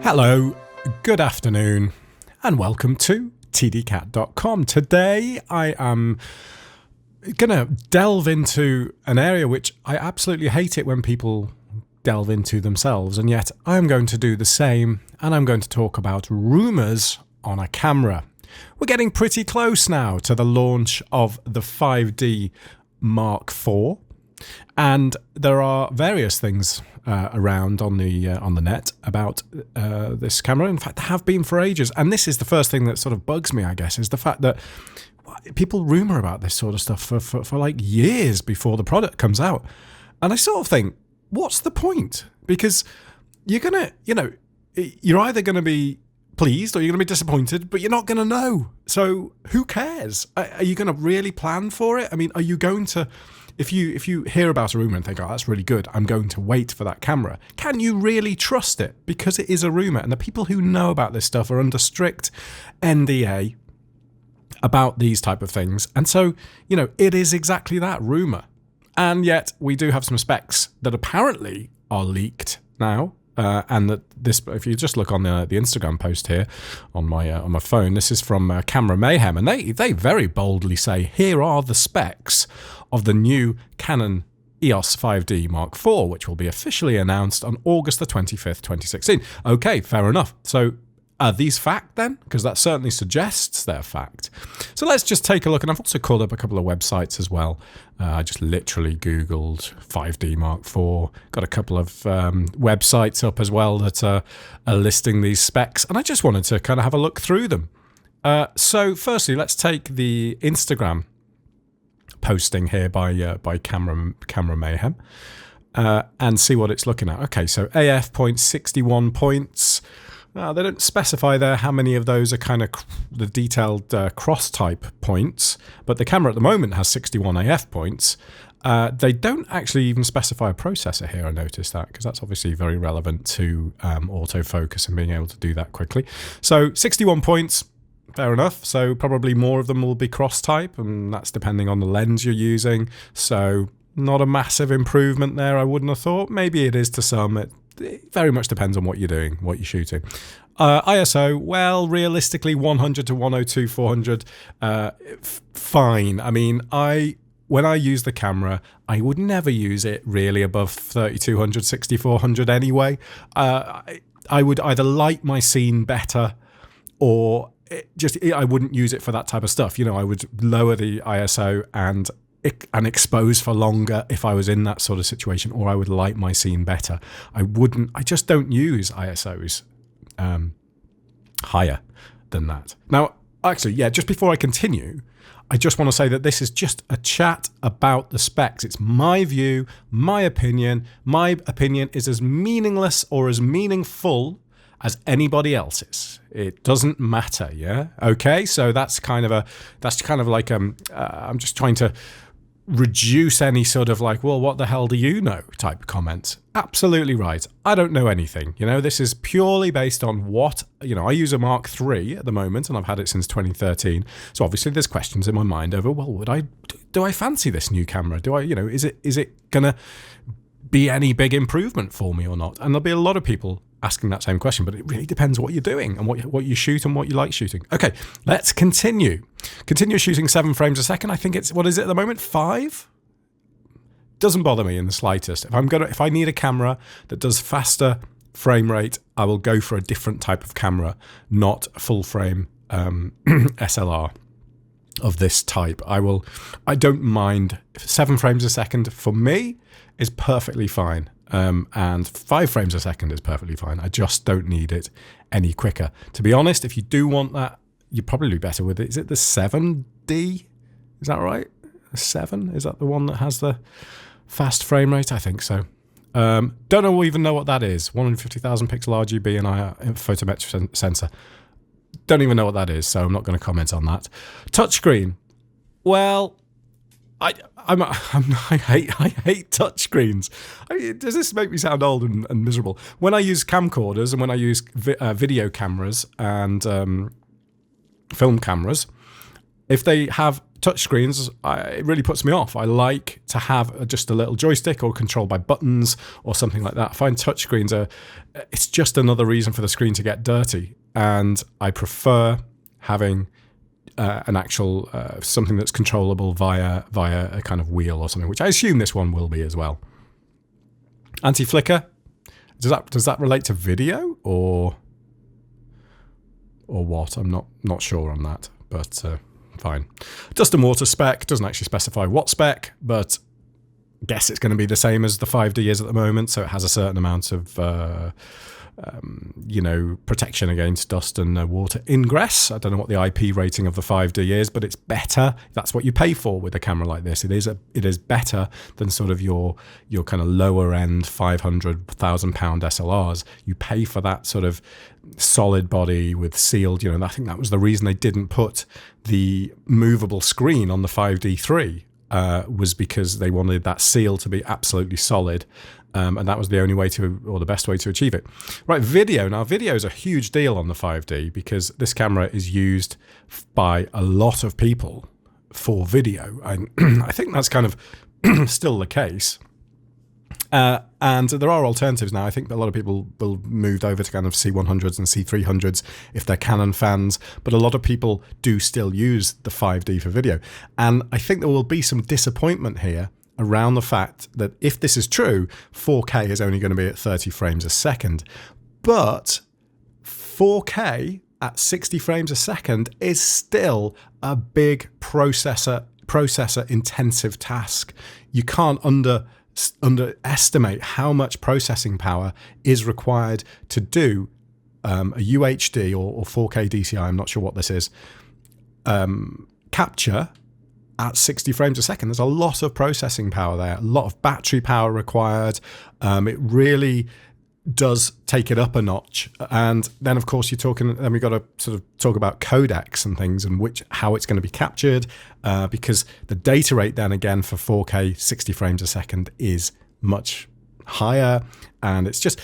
Hello, good afternoon, and welcome to tdcat.com. Today I am going to delve into an area which I absolutely hate it when people delve into themselves, and yet I'm going to do the same, and I'm going to talk about rumours on a camera. We're getting pretty close now to the launch of the 5D Mark IV, and there are various things around on the net about this camera. In fact, there have been for ages, and this is the first thing that sort of bugs me, I guess, is the fact that people rumour about this sort of stuff for like years before the product comes out. And I sort of think, what's the point? Because you're either going to be pleased or you're going to be disappointed, but you're not going to know. So who cares? Are you going to really plan for it? I mean, are you going to... If you hear about a rumour and think, oh, that's really good, I'm going to wait for that camera, can you really trust it? Because it is a rumour, and the people who know about this stuff are under strict NDA about these type of things. And so, it is exactly that, rumour. And yet we do have some specs that apparently are leaked now. And that this, if you just look on the Instagram post here on my phone, this is from Camera Mayhem, and they very boldly say, here are the specs of the new Canon EOS 5D Mark IV, which will be officially announced on August the 25th, 2016. Okay, fair enough. So are these fact then? Because that certainly suggests they're fact. So let's just take a look. And I've also called up a couple of websites as well. I just literally Googled 5D Mark IV. Got a couple of websites up as well that are listing these specs. And I just wanted to kind of have a look through them. So firstly, let's take the Instagram posting here by Camera Mayhem and see what it's looking at. Okay, so AF points, 61 points. They don't specify there how many of those are kind of the detailed cross-type points, but the camera at the moment has 61 AF points. They don't actually even specify a processor here, I noticed that, because that's obviously very relevant to autofocus and being able to do that quickly. So 61 points, fair enough. So probably more of them will be cross-type, and that's depending on the lens you're using. So not a massive improvement there, I wouldn't have thought. Maybe it is to some. It very much depends on what you're doing, what you're shooting. ISO, well, realistically, 100 to 102, 400, fine. I mean, when I use the camera, I would never use it really above 3200, 6400 anyway. I would either light my scene better or I wouldn't use it for that type of stuff. I would lower the ISO and expose for longer if I was in that sort of situation, or I would light my scene better. I just don't use ISOs higher than that. Now, actually, just before I continue, I just want to say that this is just a chat about the specs. It's my view, my opinion. My opinion is as meaningless or as meaningful as anybody else's. It doesn't matter, yeah? Okay, so that's kind of like I'm just trying to reduce any sort of like, well, what the hell do you know type comments. Absolutely right. I don't know anything. This is purely based on what, I use a Mark III at the moment, and I've had it since 2013. So obviously there's questions in my mind over, well, do I fancy this new camera? Do I, is it gonna be any big improvement for me or not? And there'll be a lot of people asking that same question, but it really depends what you're doing and what you shoot and what you like shooting. Okay, let's continue. Continue shooting 7 frames a second. I think it's, what is it at the moment? 5? Doesn't bother me in the slightest. If I need a camera that does faster frame rate, I will go for a different type of camera, not a full frame SLR of this type. I don't mind. 7 frames a second for me is perfectly fine. And 5 frames a second is perfectly fine. I just don't need it any quicker. To be honest, if you do want that, you're probably better with it. Is it the 7D? Is that right? The 7? Is that the one that has the fast frame rate? I think so. Don't even know what that is. 150,000 pixel RGB and photometric sensor. Don't even know what that is, so I'm not going to comment on that. Touchscreen. Well, I hate touchscreens. Does this make me sound old and miserable? When I use camcorders and when I use video cameras and film cameras, if they have touchscreens, it really puts me off. I like to have just a little joystick or controlled by buttons or something like that. I find touchscreens it's just another reason for the screen to get dirty, and I prefer having an actual something that's controllable via a kind of wheel or something, which I assume this one will be as well. Anti-flicker, does that relate to video or what? I'm not sure on that, but fine. Dust and water spec doesn't actually specify what spec, but guess it's going to be the same as the 5D is at the moment, so it has a certain amount of protection against dust and water ingress. I don't know what the IP rating of the 5D is, but it's better. That's what you pay for with a camera like this. It is better than sort of your kind of lower end £500,000 SLRs. You pay for that sort of solid body with sealed. I think that was the reason they didn't put the movable screen on the 5D3. Was because they wanted that seal to be absolutely solid. And that was the only way or the best way to achieve it. Right, video. Now, video is a huge deal on the 5D because this camera is used by a lot of people for video. And I think that's kind of still the case. And there are alternatives now. I think that a lot of people will moved over to kind of C100s and C300s if they're Canon fans, but a lot of people do still use the 5D for video. And I think there will be some disappointment here around the fact that if this is true, 4K is only going to be at 30 frames a second. But 4K at 60 frames a second is still a big processor intensive task. You can't underestimate how much processing power is required to do a UHD or 4K DCI, I'm not sure what this is, capture at 60 frames a second. There's a lot of processing power there, a lot of battery power required. It really does take it up a notch. And then, of course, then we've got to sort of talk about codecs and things and how it's going to be captured, because the data rate then again for 4K 60 frames a second is much higher. And it's just,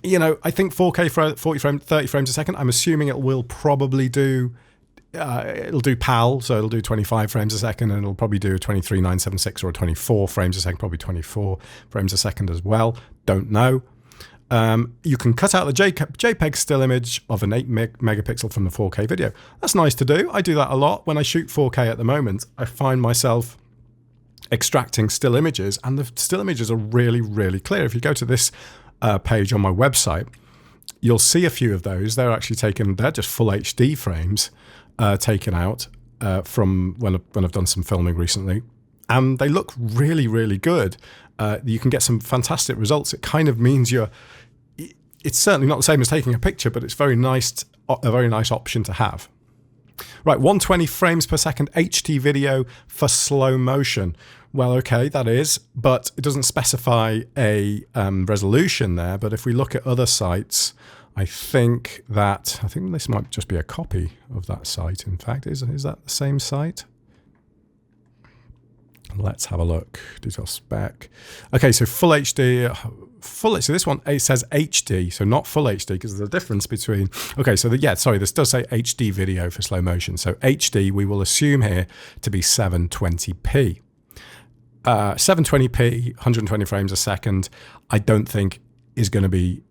I think 4K for 30 frames a second, I'm assuming it will probably do it'll do PAL, so it'll do 25 frames a second, and it'll probably do a 23976 or a 24 frames a second, probably 24 frames a second as well. Don't know. You can cut out the JPEG still image of an 8 megapixel from the 4K video. That's nice to do. I do that a lot. When I shoot 4K at the moment, I find myself extracting still images, and the still images are really, really clear. If you go to this page on my website, you'll see a few of those. They're actually they're just full HD frames taken out from when I've done some filming recently. And they look really, really good. You can get some fantastic results. It kind of means it's certainly not the same as taking a picture, but it's a very nice option to have. Right, 120 frames per second HD video for slow motion. Well, okay, that is, but it doesn't specify a resolution there. But if we look at other sites, I think this might just be a copy of that site. In fact, is that the same site? Let's have a look. Detail spec. Okay, so full HD. So this one, it says HD, so not full HD, because there's a difference between. Okay, so this does say HD video for slow motion. So HD, we will assume here to be 720p. 720p, 120 frames a second, I don't think is going to be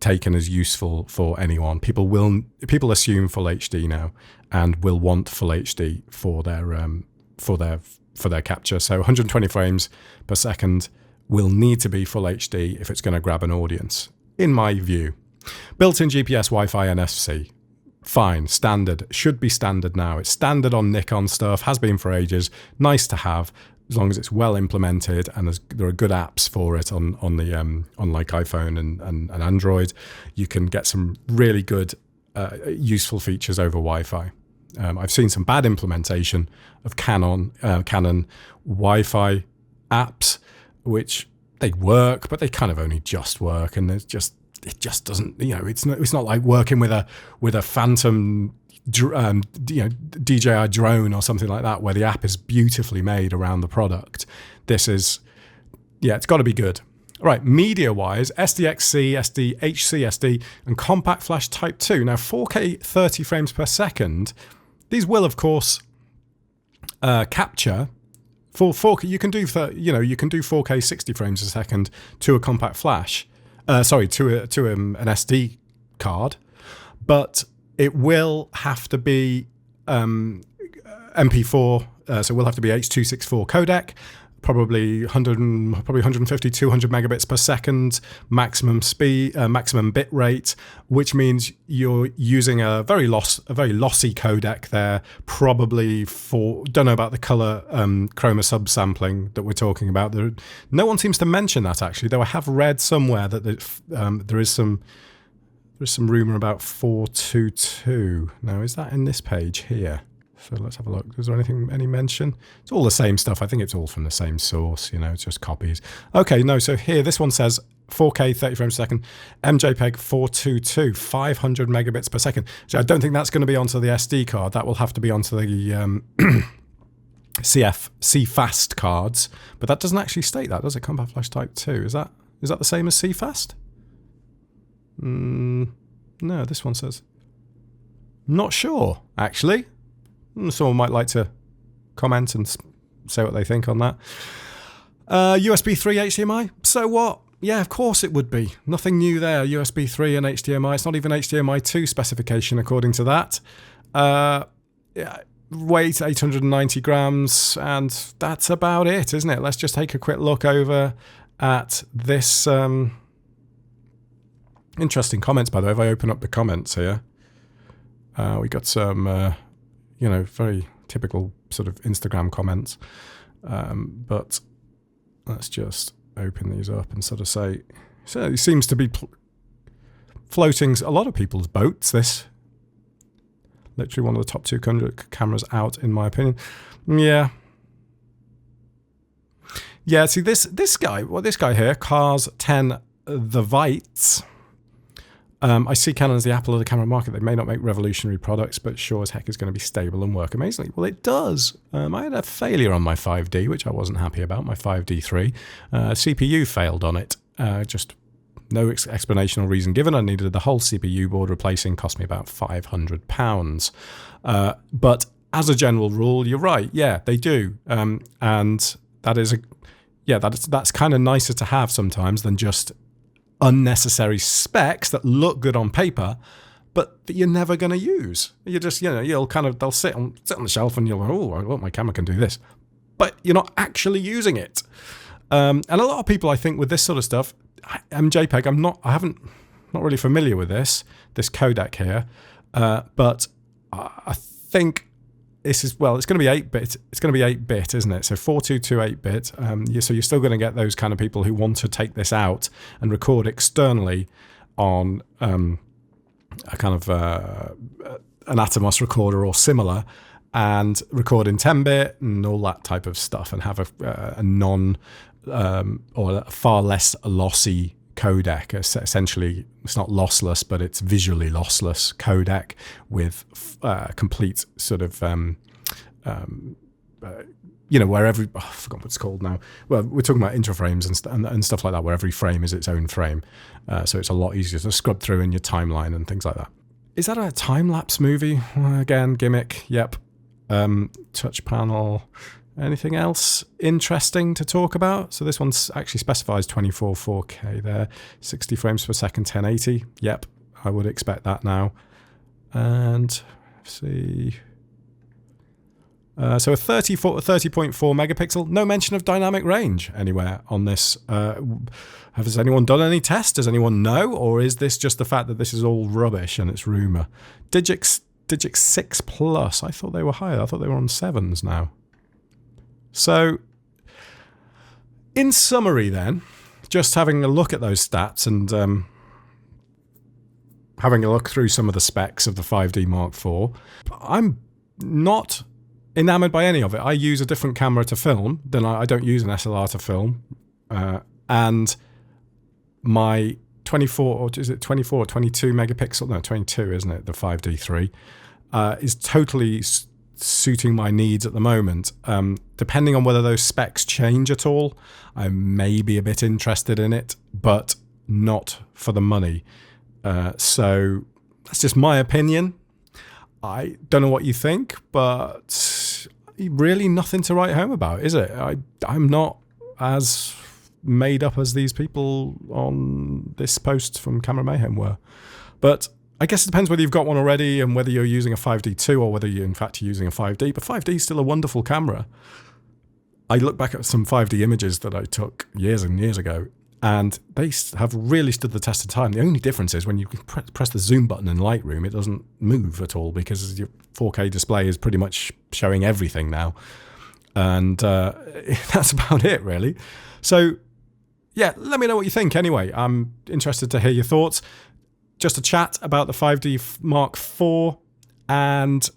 taken as useful for anyone. People assume full HD now and will want full HD for their capture. So 120 frames per second will need to be full HD if it's going to grab an audience, in my view. Built-in GPS, Wi-Fi, NFC. Fine, standard. Should be standard now. It's standard on Nikon stuff, has been for ages. Nice to have, as long as it's well implemented and there are good apps for it on like iPhone and Android. You can get some really good useful features over Wi-Fi. I've seen some bad implementation of Canon Wi-Fi apps, which they work, but they kind of only just work, and it just doesn't. It's not like working with a Phantom DJI drone or something like that, where the app is beautifully made around the product. This is, it's got to be good. All right, media-wise, SDXC, SD, HCSD, and Compact Flash Type 2. Now, 4K 30 frames per second. These will, of course, capture for 4K. You can do you can do 4K 60 frames a second to a compact flash. Sorry, to an SD card, but it will have to be MP4. So it will have to be H.264 codec. Probably 150, 200 megabits per second maximum speed, maximum bit rate, which means you're using a very lossy codec there. Probably don't know about the color chroma subsampling that we're talking about. No one seems to mention that actually, though I have read somewhere that there is some rumor about 422. Now, is that in this page here? So let's have a look. Is there any mention? It's all the same stuff. I think it's all from the same source, it's just copies. Okay, no, so here, this one says 4K 30 frames per second, MJPEG 422, 500 megabits per second. So I don't think that's going to be onto the SD card. That will have to be onto the CFast cards. But that doesn't actually state that, does it? Compact Flash Type 2. Is that the same as CFast? No, this one says. Not sure, actually. Someone might like to comment and say what they think on that. USB 3 HDMI, so what? Yeah, of course it would be. Nothing new there, USB 3 and HDMI. It's not even HDMI 2 specification according to that. Weight 890 grams, and that's about it, isn't it? Let's just take a quick look over at this. Interesting comments, by the way. If I open up the comments here, we got some... very typical sort of Instagram comments. But let's just open these up and sort of say, so it seems to be floating a lot of people's boats, this. Literally one of the top 200 cameras out, in my opinion. Yeah. Yeah, see, this guy here, Cars 10 the Vites. I see Canon as the Apple of the camera market. They may not make revolutionary products, but sure as heck is going to be stable and work amazingly. Well, it does. I had a failure on my 5D, which I wasn't happy about, my 5D3. CPU failed on it. Just no explanation or reason given. I needed the whole CPU board replacing, cost me about £500. But as a general rule, you're right. Yeah, they do. And that is that's kind of nicer to have sometimes than just unnecessary specs that look good on paper, but that you're never going to use. You just, they'll sit on the shelf and you'll go, oh, well, my camera can do this, but you're not actually using it. And a lot of people, I think, with this sort of stuff, MJPEG, I'm not really familiar with this codec here, but I think this is, well, it's going to be 8-bit. It's going to be 8-bit, isn't it? So 422 8-bit. So you're still going to get those kind of people who want to take this out and record externally on a kind of an Atomos recorder or similar, and record in 10-bit and all that type of stuff, and have a non or a far less lossy codec. Essentially, it's not lossless, but it's visually lossless codec with complete sort of where every I forgot what it's called now. Well, we're talking about interframes and stuff like that, where every frame is its own frame, so it's a lot easier to scrub through in your timeline and things like that. Is that a time-lapse movie? Again, gimmick. Yep. Touch panel. Anything else interesting to talk about? So this one actually specifies 24 4K there, 60 frames per second, 1080. Yep, I would expect that now. And let's see. So a 30.4 megapixel. No mention of dynamic range anywhere on this. Has anyone done any tests? Does anyone know? Or is this just the fact that this is all rubbish and it's rumor? Digix 6 Plus. I thought they were higher. I thought they were on 7s now. So, in summary then, just having a look at those stats and having a look through some of the specs of the 5D Mark IV, I'm not enamored by any of it. I use a different camera to film, I don't use an SLR to film, and my 24 or 22 megapixel, no 22 isn't it, the 5D3, is totally suiting my needs at the moment. Depending on whether those specs change at all, I may be a bit interested in it, but not for the money. So that's just my opinion. I don't know what you think, but really nothing to write home about, is it? I'm not as made up as these people on this post from Camera Mayhem were. But I guess it depends whether you've got one already and whether you're using a 5D2 or whether you're in fact using a 5D. But 5D is still a wonderful camera. I look back at some 5D images that I took years and years ago, and they have really stood the test of time. The only difference is when you press the zoom button in Lightroom, it doesn't move at all because your 4K display is pretty much showing everything now. And that's about it, really. So, yeah, let me know what you think anyway. I'm interested to hear your thoughts. Just a chat about the 5D Mark IV, and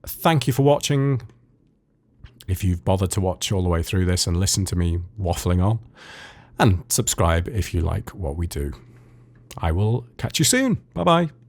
thank you for watching. If you've bothered to watch all the way through this and listen to me waffling on, and subscribe if you like what we do. I will catch you soon. Bye-bye.